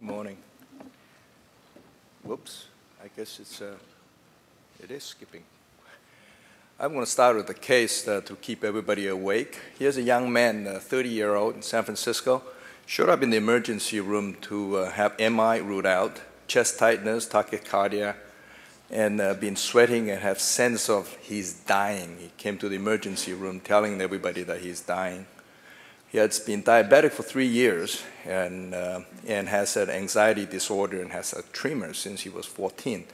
morning. Whoops, I guess it is skipping. I'm going to start with a case to keep everybody awake. Here's a young man, 30-year-old in San Francisco, showed up in the emergency room to have MI ruled out, chest tightness, tachycardia, and been sweating and have sense of he's dying. He came to the emergency room telling everybody that he's dying. He has been diabetic for 3 years and has an anxiety disorder and has a tremor since he was 14.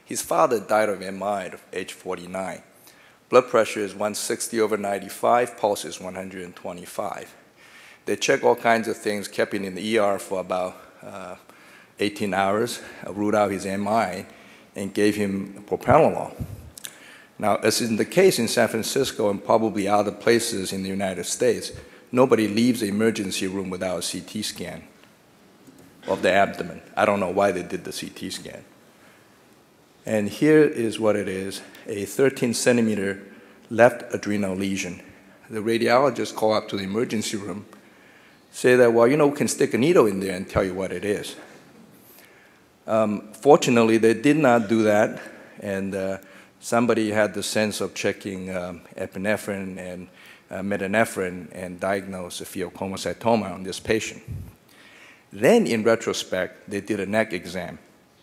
His father died of MI at age 49. Blood pressure is 160/95, pulse is 125. They checked all kinds of things, kept him in the ER for about 18 hours, ruled out his MI, and gave him propranolol. Now, as is the case in San Francisco and probably other places in the United States, nobody leaves the emergency room without a CT scan of the abdomen. I don't know why they did the CT scan. And here is what it is, a 13-centimeter left adrenal lesion. The radiologist called up to the emergency room, say that, well, we can stick a needle in there and tell you what it is. Fortunately, they did not do that, and somebody had the sense of checking epinephrine and metanephrine and diagnosed a Pheochormocytoma on this patient. Then, in retrospect, they did a neck exam.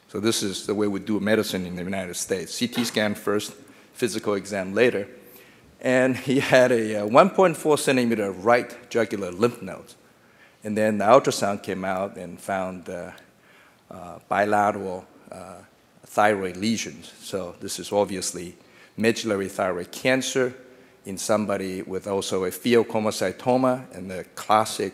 So this is the way we do medicine in the United States. CT scan first, physical exam later. And he had a 1.4 centimeter right jugular lymph nodes. And then the ultrasound came out and found bilateral thyroid lesions. So this is obviously medullary thyroid cancer in somebody with also a Pheochormocytoma, and the classic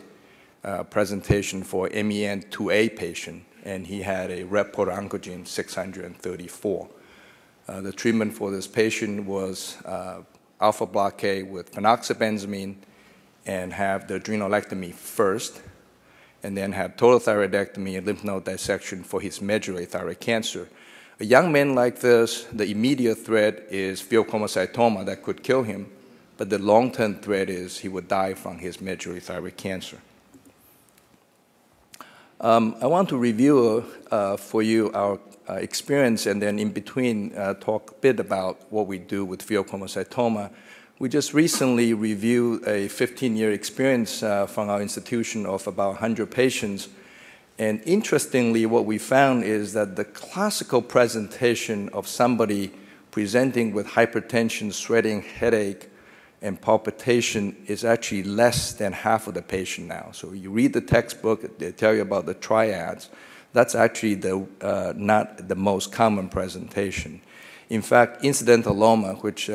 presentation for MEN2A patient, and he had a red proto-oncogene 634. The treatment for this patient was alpha blockade with phenoxybenzamine and have the adrenalectomy first, and then have total thyroidectomy and lymph node dissection for his medullary thyroid cancer. A young man like this, the immediate threat is Pheochormocytoma that could kill him, but the long-term threat is he would die from his medullary thyroid cancer. I want to review for you our experience, and then in between talk a bit about what we do with Pheochormocytoma. We just recently reviewed a 15-year experience from our institution of about 100 patients. And interestingly, what we found is that the classical presentation of somebody presenting with hypertension, sweating, headache, and palpitation is actually less than half of the patient now. So you read the textbook, they tell you about the triads. That's actually not the most common presentation. In fact, incidental loma, which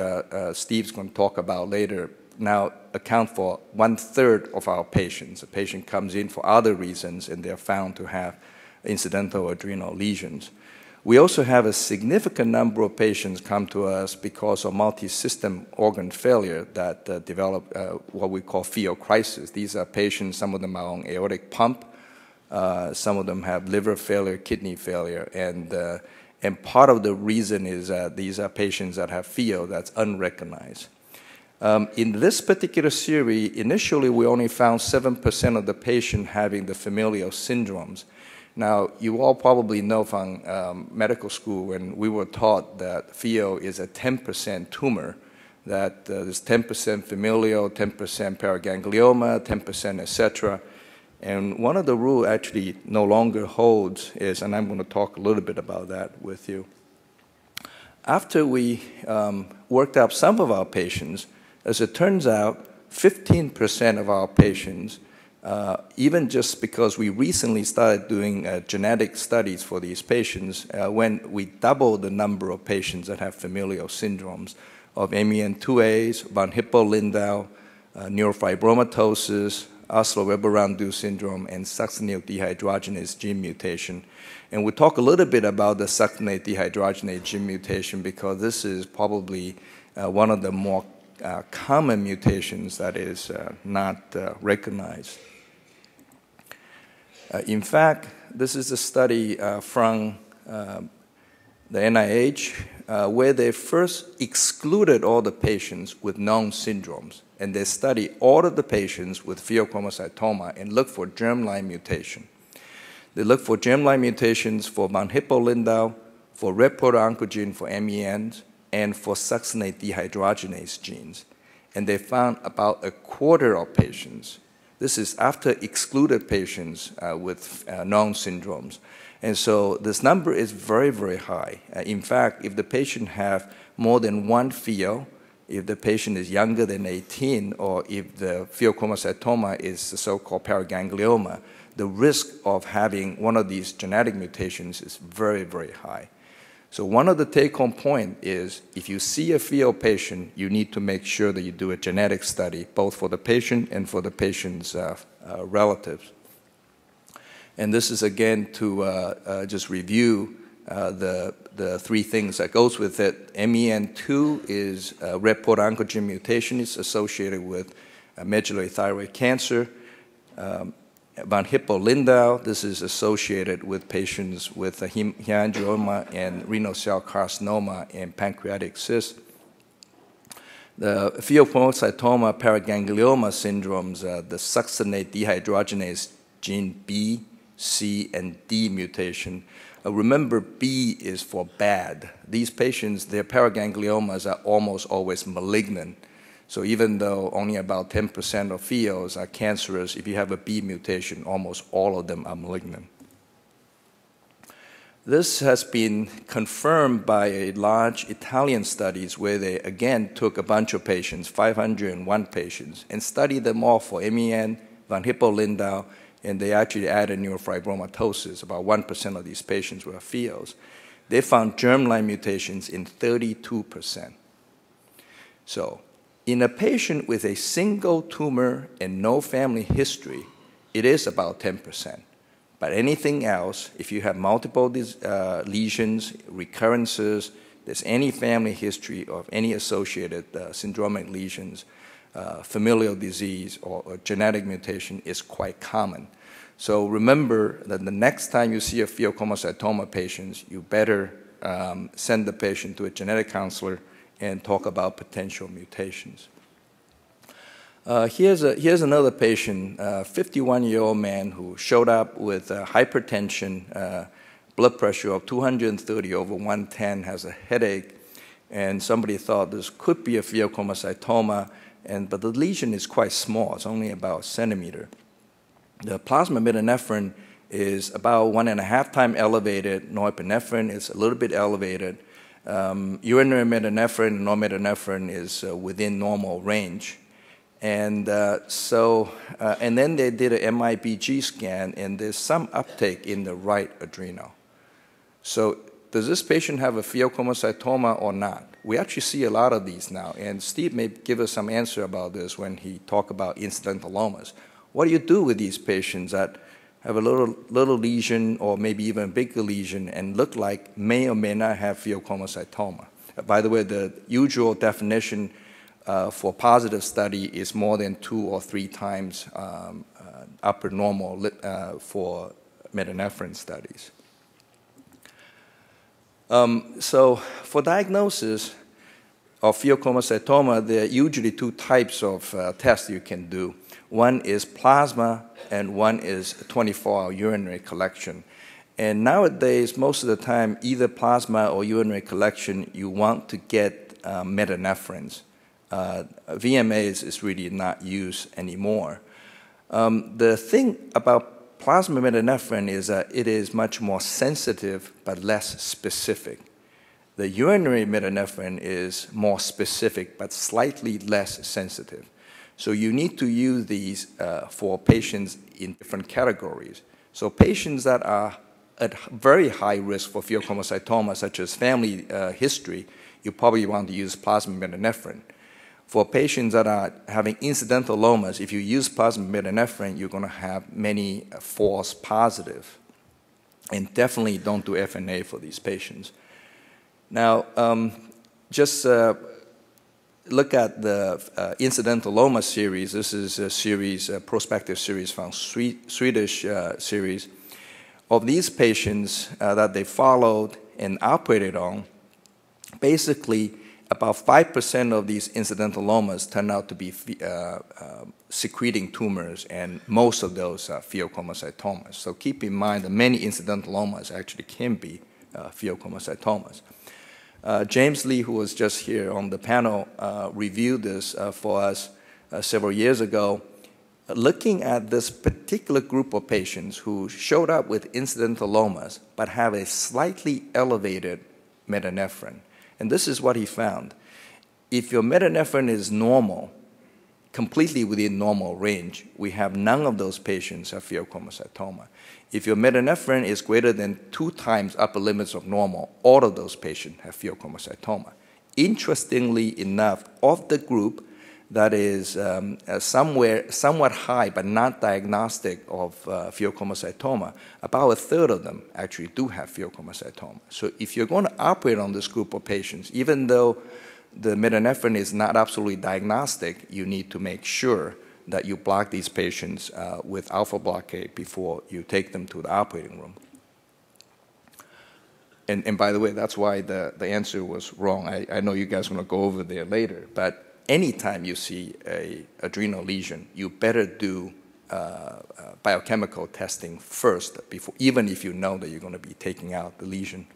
Steve's going to talk about later, now account for 1/3 of our patients. A patient comes in for other reasons, and they're found to have incidental adrenal lesions. We also have a significant number of patients come to us because of multi-system organ failure that develop what we call Pheochormocytoma. These are patients, some of them are on aortic pump, some of them have liver failure, kidney failure, and part of the reason is that these are patients that have Pheo that's unrecognized. In this particular series, initially we only found 7% of the patients having the familial syndromes. Now, you all probably know from medical school when we were taught that Pheo is a 10% tumor, that there's 10% familial, 10% paraganglioma, 10%, etc. And one of the rules actually no longer holds is, and I'm going to talk a little bit about that with you. After we worked up some of our patients, as it turns out, 15% of our patients, even just because we recently started doing genetic studies for these patients, when we doubled the number of patients that have familial syndromes of MEN2As, von Hippel-Lindau, neurofibromatosis, Oslo-Weber-Roundu syndrome, and succinate dehydrogenase gene mutation. And we'll talk a little bit about the succinate dehydrogenase gene mutation because this is probably one of the more common mutations that is not recognized. In fact, this is a study from the NIH where they first excluded all the patients with known syndromes, and they studied all of the patients with Pheochormocytoma and looked for germline mutation. They look for germline mutations for von Hippel-Lindau, for red proto-oncogene for MENs, and for succinate dehydrogenase genes. And they found about a quarter of patients. This is after excluded patients with known syndromes. And so this number is very, very high. In fact, if the patient have more than one pheo, if the patient is younger than 18, or if the pheochromocytoma is the so-called paraganglioma, the risk of having one of these genetic mutations is very, very high. So one of the take-home points is if you see a pheo patient, you need to make sure that you do a genetic study, both for the patient and for the patient's relatives. And this is, again, to just review the three things that goes with it. MEN2 is red proto-oncogene mutation. It's associated with medullary thyroid cancer. Von Hippel-Lindau, this is associated with patients with hemangioma and renal cell carcinoma and pancreatic cysts. The pheochromocytoma paraganglioma syndromes, the succinate dehydrogenase gene B, C, and D mutation. Remember, B is for bad. These patients, their paragangliomas are almost always malignant. So even though only about 10% of pheos are cancerous, if you have a B mutation, almost all of them are malignant. This has been confirmed by a large Italian studies where they, again, took a bunch of patients, 501 patients, and studied them all for MEN, von Hippel-Lindau, and they actually added neurofibromatosis. About 1% of these patients were pheos. They found germline mutations in 32%. So in a patient with a single tumor and no family history, it is about 10%. But anything else, if you have multiple lesions, recurrences, there's any family history of any associated syndromic lesions, familial disease, or genetic mutation is quite common. So remember that the next time you see a pheochromocytoma patient, you better send the patient to a genetic counselor and talk about potential mutations. Here's another patient, a 51-year-old man who showed up with hypertension, blood pressure of 230 over 110, has a headache, and somebody thought this could be a pheochromocytoma, but the lesion is quite small. It's only about a centimeter. The plasma epinephrine is about 1.5 times elevated. Norepinephrine is a little bit elevated. Urinary epinephrine and norepinephrine is within normal range. And and then they did an MIBG scan, and there's some uptake in the right adrenal. So does this patient have a pheochromocytoma or not? We actually see a lot of these now, and Steve may give us some answer about this when he talk about incidental omas. What do you do with these patients that have a little lesion or maybe even a bigger lesion and look like may or may not have pheochromocytoma? By the way, the usual definition for positive study is more than 2 or 3 times upper normal for epinephrine studies. So for diagnosis of pheochromocytoma, there are usually 2 types of tests you can do. One is plasma, and one is 24-hour urinary collection. And nowadays, most of the time, either plasma or urinary collection, you want to get metanephrines. VMAs is really not used anymore. The thing about plasma metanephrine is that it is much more sensitive but less specific. The urinary metanephrine is more specific but slightly less sensitive. So you need to use these for patients in different categories. So patients that are at very high risk for pheochromocytoma, such as family history, you probably want to use plasma metanephrine. For patients that are having incidental omas, if you use plasma metanephrine, you're going to have many false positive. And definitely don't do FNA for these patients. Now, just look at the incidental oma series. This is a series, a prospective series from Swedish series. Of these patients that they followed and operated on, basically about 5% of these incidental omas turn out to be secreting tumors, and most of those are pheochromocytomas. So keep in mind that many incidental omas actually can be pheochromocytomas. James Lee, who was just here on the panel, reviewed this for us several years ago, looking at this particular group of patients who showed up with incidental omas but have a slightly elevated metanephrine. And this is what he found. If your metanephrine is normal, completely within normal range, we have none of those patients have pheochromocytoma. If your metanephrine is greater than 2 times upper limits of normal, all of those patients have pheochromocytoma. Interestingly enough, of the group that is somewhat high but not diagnostic of pheochromocytoma, about 1/3 of them actually do have pheochromocytoma. So if you're going to operate on this group of patients, even though the metanephrine is not absolutely diagnostic, you need to make sure that you block these patients with alpha blockade before you take them to the operating room. And by the way, that's why the answer was wrong. I know you guys are going to go over there later, but anytime you see an adrenal lesion, you better do biochemical testing first, before, even if you know that you're going to be taking out the lesion.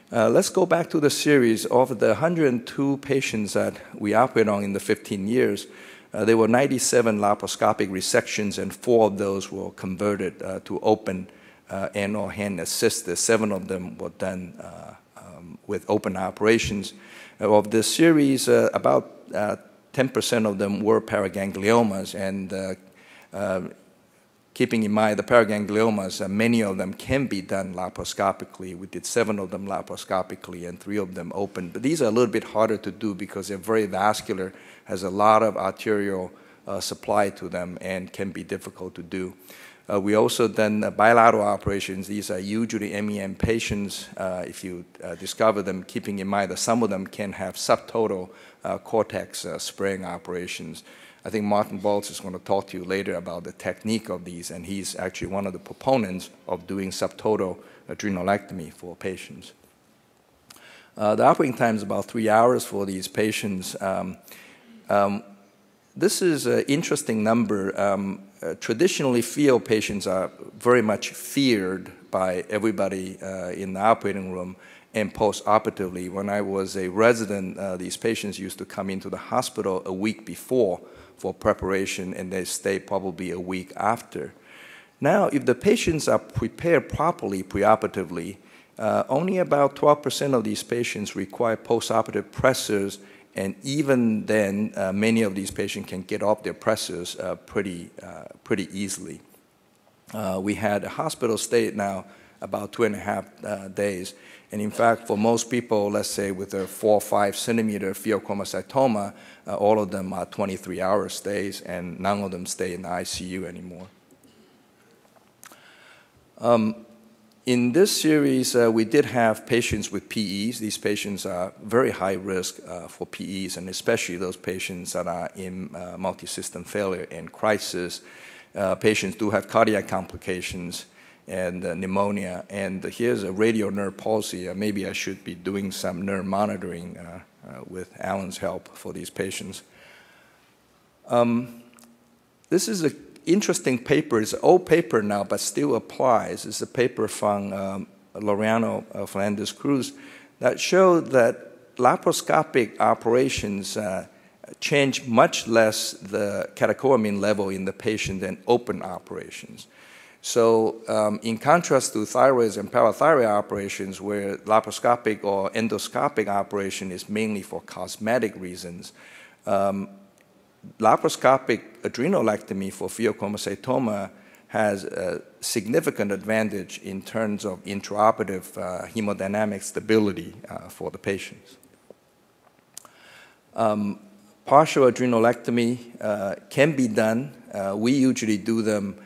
Let's go back to the series. Of the 102 patients that we operated on in the 15 years, there were 97 laparoscopic resections, and 4 of those were converted to open and/or hand-assisted. 7 of them were done with open operations. Of this series, about 10% of them were paragangliomas, and keeping in mind the paragangliomas, many of them can be done laparoscopically. We did 7 of them laparoscopically and 3 of them open. But these are a little bit harder to do because they're very vascular, has a lot of arterial supply to them, and can be difficult to do. We also done bilateral operations. These are usually MEM patients. If you discover them, keeping in mind that some of them can have subtotal cortex spraying operations. I think Martin Baltz is going to talk to you later about the technique of these, and he's actually one of the proponents of doing subtotal adrenalectomy for patients. The operating time is about 3 hours for these patients. This is an interesting number. Traditionally, pheo patients are very much feared by everybody in the operating room and post-operatively. When I was a resident, these patients used to come into the hospital a week before for preparation, and they stay probably a week after. Now, if the patients are prepared properly preoperatively, only about 12% of these patients require post-operative pressors, and even then, many of these patients can get off their pressors pretty easily. We had a hospital stay now about 2.5 days. And in fact, for most people, let's say with a 4 or 5 centimeter pheochromocytoma, all of them are 23-hour stays, and none of them stay in the ICU anymore. In this series, we did have patients with PEs. These patients are very high risk for PEs, and especially those patients that are in multi-system failure and crisis. Patients do have cardiac complications and pneumonia. And here's a radial nerve palsy. Maybe I should be doing some nerve monitoring with Alan's help for these patients. This is an interesting paper. It's an old paper now, but still applies. It's a paper from Laureano Fernandez Cruz that showed that laparoscopic operations change much less the catecholamine level in the patient than open operations. So in contrast to thyroid and parathyroid operations, where laparoscopic or endoscopic operation is mainly for cosmetic reasons, laparoscopic adrenalectomy for pheochromocytoma has a significant advantage in terms of intraoperative hemodynamic stability for the patients. Partial adrenalectomy can be done. We usually do them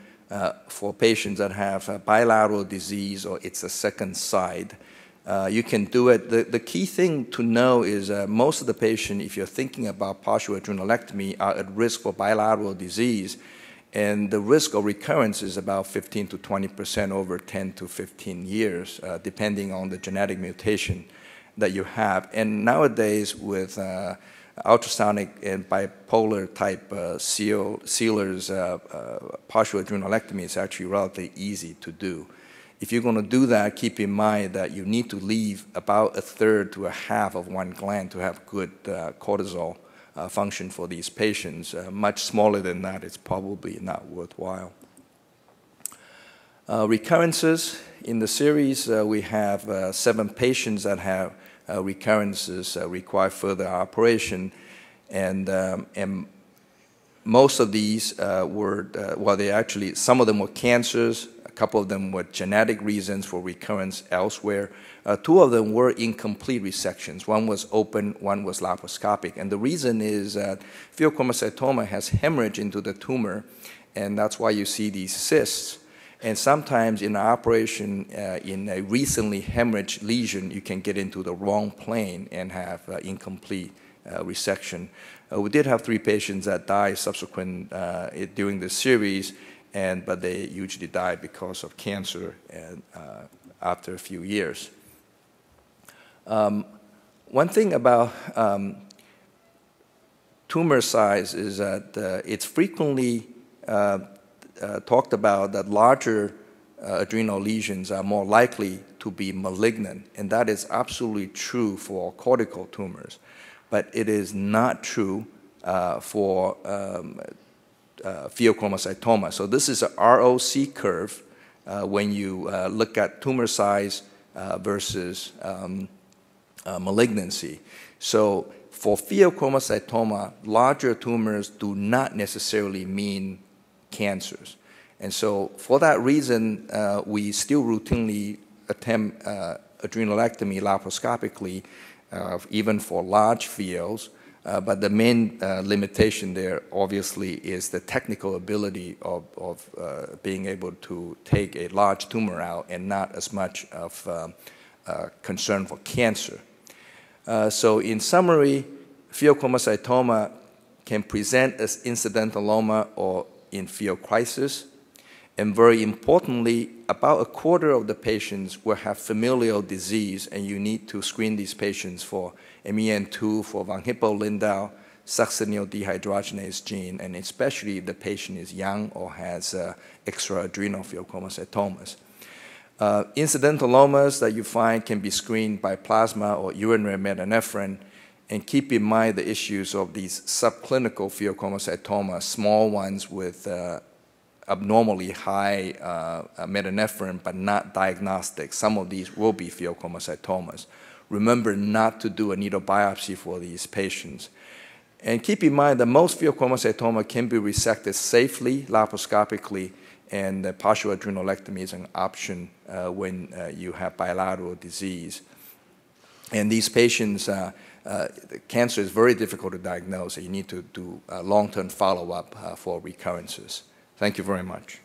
for patients that have bilateral disease or it's a second side. You can do it. The key thing to know is most of the patients, if you're thinking about partial adrenalectomy, are at risk for bilateral disease, and the risk of recurrence is about 15 to 20% over 10 to 15 years, depending on the genetic mutation. that you have. And nowadays with ultrasonic and bipolar type sealers, partial adrenalectomy is actually relatively easy to do. If you're going to do that, keep in mind that you need to leave about 1/3 to 1/2 of one gland to have good cortisol function for these patients. Much smaller than that, it's probably not worthwhile. Recurrences. In the series, we have 7 patients that have recurrences require further operation, and most of these were, well, they actually, some of them were cancers, a couple of them were genetic reasons for recurrence elsewhere. 2 of them were incomplete resections. One was open, one was laparoscopic, and the reason is that pheochormocytoma has hemorrhage into the tumor, and that's why you see these cysts. And sometimes in an operation, in a recently hemorrhaged lesion, you can get into the wrong plane and have incomplete resection. We did have 3 patients that died subsequent during the series, but they usually died because of cancer and, after a few years. One thing about tumor size is that it's frequently talked about that larger adrenal lesions are more likely to be malignant, and that is absolutely true for cortical tumors, but it is not true for pheochromocytoma. So this is a ROC curve when you look at tumor size versus malignancy. So for pheochromocytoma, larger tumors do not necessarily mean cancers. And so for that reason, we still routinely attempt adrenalectomy laparoscopically, even for large pheos. But the main limitation there, obviously, is the technical ability of being able to take a large tumor out and not as much of concern for cancer. So in summary, pheochromocytoma can present as incidental or in pheocrisis, and very importantly, about 1/4 of the patients will have familial disease, and you need to screen these patients for MEN2, for von Hippel-Lindau, succinyl dehydrogenase gene, and especially if the patient is young or has extra-adrenal pheochromocytomas. Incidental omas that you find can be screened by plasma or urinary metanephrine, and keep in mind the issues of these subclinical pheochromocytoma, small ones with abnormally high metanephrine but not diagnostic. Some of these will be pheochromocytomas. Remember not to do a needle biopsy for these patients. And keep in mind that most pheochromocytoma can be resected safely laparoscopically, and partial adrenalectomy is an option when you have bilateral disease. And these patients, the cancer is very difficult to diagnose, and you need to do long-term follow-up for recurrences. Thank you very much.